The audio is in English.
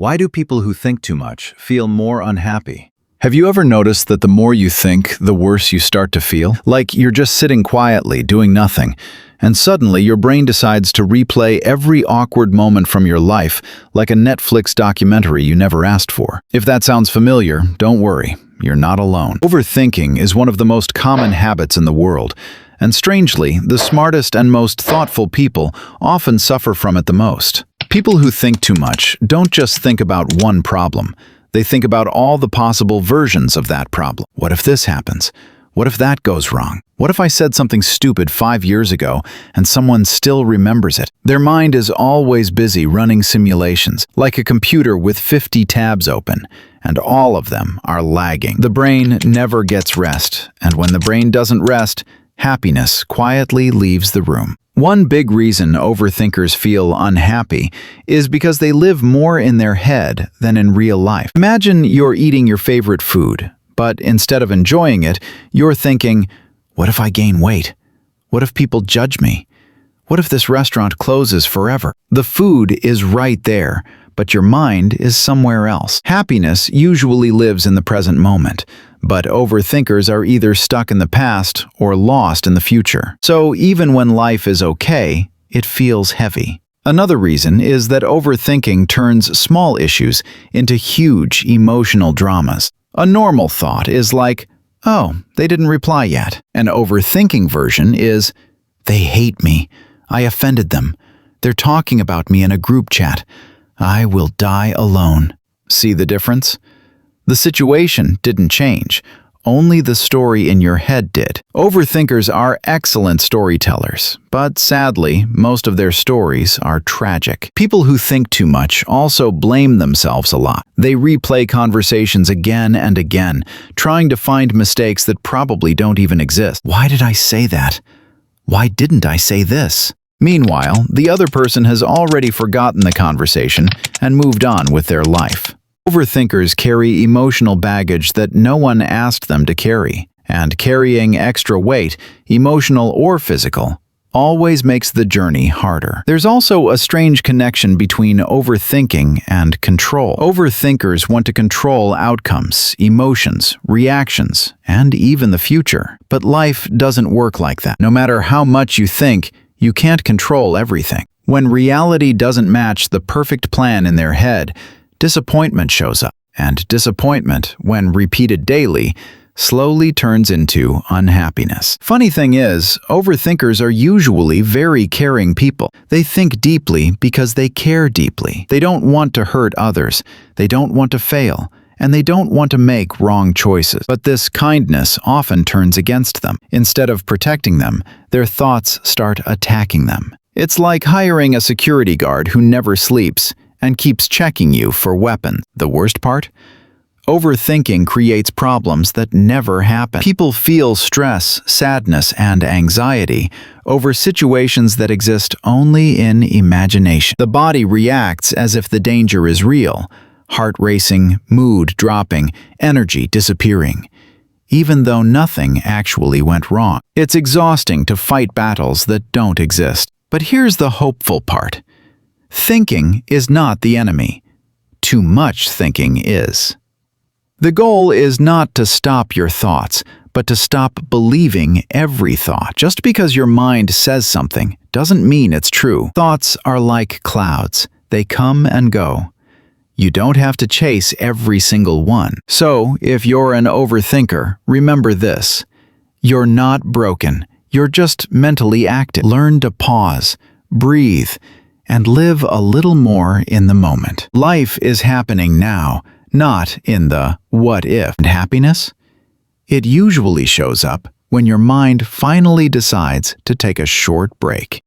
Why do people who think too much feel more unhappy? Have you ever noticed that the more you think, the worse you start to feel? Like you're just sitting quietly, doing nothing, and suddenly your brain decides to replay every awkward moment from your life like a Netflix documentary you never asked for. If that sounds familiar, don't worry, you're not alone. Overthinking is one of the most common habits in the world, and strangely, the smartest and most thoughtful people often suffer from it the most. People who think too much don't just think about one problem. They think about all the possible versions of that problem. What if this happens? What if that goes wrong? What if I said something stupid 5 years ago and someone still remembers it? Their mind is always busy running simulations, like a computer with 50 tabs open, and all of them are lagging. The brain never gets rest, and when the brain doesn't rest, happiness quietly leaves the room. One big reason overthinkers feel unhappy is because they live more in their head than in real life. Imagine you're eating your favorite food, but instead of enjoying it, you're thinking, what if I gain weight? What if people judge me? What if this restaurant closes forever? The food is right there, but your mind is somewhere else. Happiness usually lives in the present moment, but overthinkers are either stuck in the past or lost in the future. So even when life is okay, it feels heavy. Another reason is that overthinking turns small issues into huge emotional dramas. A normal thought is like, oh, they didn't reply yet. An overthinking version is, they hate me. I offended them. They're talking about me in a group chat. I will die alone. See the difference? The situation didn't change. Only the story in your head did. Overthinkers are excellent storytellers, but sadly, most of their stories are tragic. People who think too much also blame themselves a lot. They replay conversations again and again, trying to find mistakes that probably don't even exist. Why did I say that? Why didn't I say this? Meanwhile, the other person has already forgotten the conversation and moved on with their life. Overthinkers carry emotional baggage that no one asked them to carry, and carrying extra weight, emotional or physical, always makes the journey harder. There's also a strange connection between overthinking and control. Overthinkers want to control outcomes, emotions, reactions, and even the future. But life doesn't work like that. No matter how much you think, you can't control everything. When reality doesn't match the perfect plan in their head, disappointment shows up, and disappointment, when repeated daily, slowly turns into unhappiness. Funny thing is, overthinkers are usually very caring people. They think deeply because they care deeply. They don't want to hurt others, they don't want to fail, and they don't want to make wrong choices. But this kindness often turns against them. Instead of protecting them, their thoughts start attacking them. It's like hiring a security guard who never sleeps and keeps checking you for weapons. The worst part? Overthinking creates problems that never happen. People feel stress, sadness, and anxiety over situations that exist only in imagination. The body reacts as if the danger is real, heart racing, mood dropping, energy disappearing, even though nothing actually went wrong. It's exhausting to fight battles that don't exist. But here's the hopeful part. Thinking is not the enemy. Too much thinking is. The goal is not to stop your thoughts, but to stop believing every thought. Just because your mind says something doesn't mean it's true. Thoughts are like clouds. They come and go. You don't have to chase every single one. So, if you're an overthinker, remember this. You're not broken. You're just mentally active. Learn to pause, breathe, and live a little more in the moment. Life is happening now, not in the what if. And happiness? It usually shows up when your mind finally decides to take a short break.